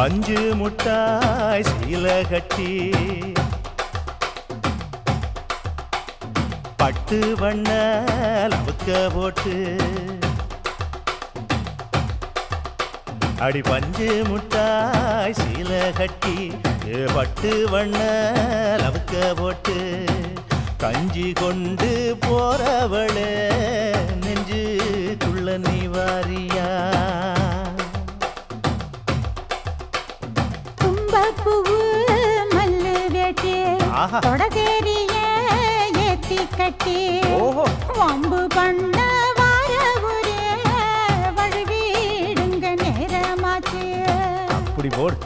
பஞ்சு முட்டாய் சீல கட்டி பட்டு வண்ண லவுக்க போட்டு அடி பஞ்சு முட்டாய் சீல கட்டி பட்டு வண்ண லவுக்க போட்டு கஞ்சி கொண்டு போறவளே நெஞ்சுக்குள்ள நீ வாரியா பூவு மல்லு வேட்டி தொடதேரிய ஏத்தி கட்டி வம்பு பண்ண வார ஒரே வழுவிடுங்க நேரமாச்சு அப்படி போடு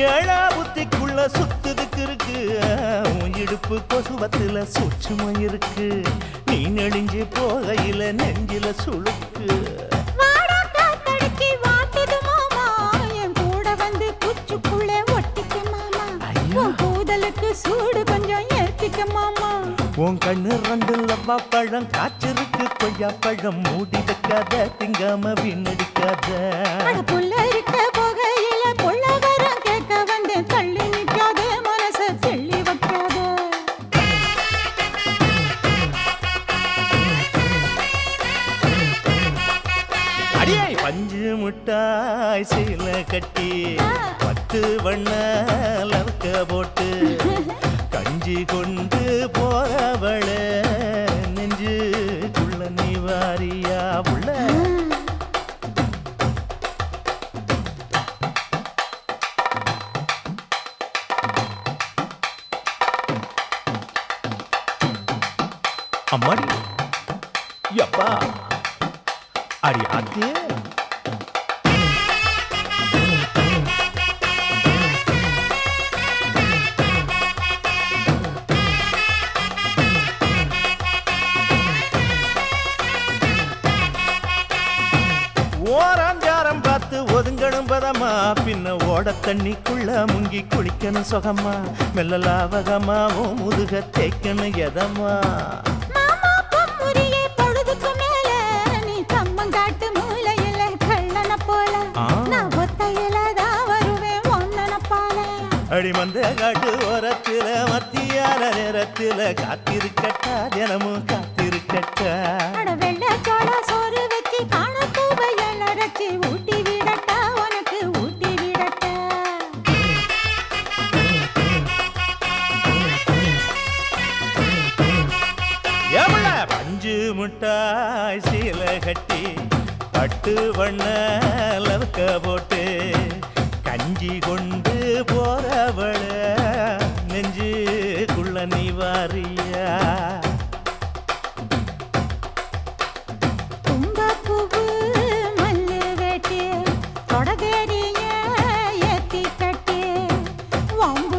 ஏழா புத்திக்குள்ள சுத்துதுக்கு இருக்கு இடுப்பு கொசுவத்துல சூட்சுமம் இருக்கு நீ நெளிஞ்சு போகையில நெஞ்சில சுழுக்கு கூதலுக்கு சூடு கொஞ்சம் ஏத்திக்க மாமா உன் கண்ணு ரெண்டு லவ்வா பழம் காய்ச்சிருக்கு கொய்யா பழம் மூடி வைக்காத திங்காம வீணடிக்காத புள்ள இருக்க போகையில புள்ள வரம் கேட்க வந்து தள்ளி நிற்காத மனச தெள்ளி வைக்காத அடியே பஞ்சு முட்டாய் சீல கட்டி பத்து வண்ண லவுக்க போட்டு கஞ்சி கொண்டு போறவள நெஞ்சுக்குள்ள நீ வாரியா உள்ள அம்மாடி யப்பா அடி ஆத்தே ஓராஞ்சாரம் பார்த்து ஒதுங்கணும் பதமா பின்ன ஓட தண்ணிக்குள்ள முங்கி குளிக்கணும் சுகமா மெல்ல லாவகமா ஓ முதுக தேய்க்கணும் எதமா அடி மந்த காட்டு ஓரத்துல மத்தியான நேரத்துல காத்திருக்கட்டா தினமும் காத்திருக்கட்டா வெள்ள சோள சோறு வச்சு காண பூவையல் அரைச்சி ஊட்டி விடட்டா உனக்கு ஊட்டி விடட்டா எவ்வள பஞ்சு முட்டாய் சீல கட்டி பட்டு வண்ண லவுக்க போட்டு கஞ்சி கொண்டு போறவள நெஞ்சுக்குள்ள நீ வாரியா பூவு மல்லு வேட்டி தொடதேரிய ஏத்தி கட்டி வம்பு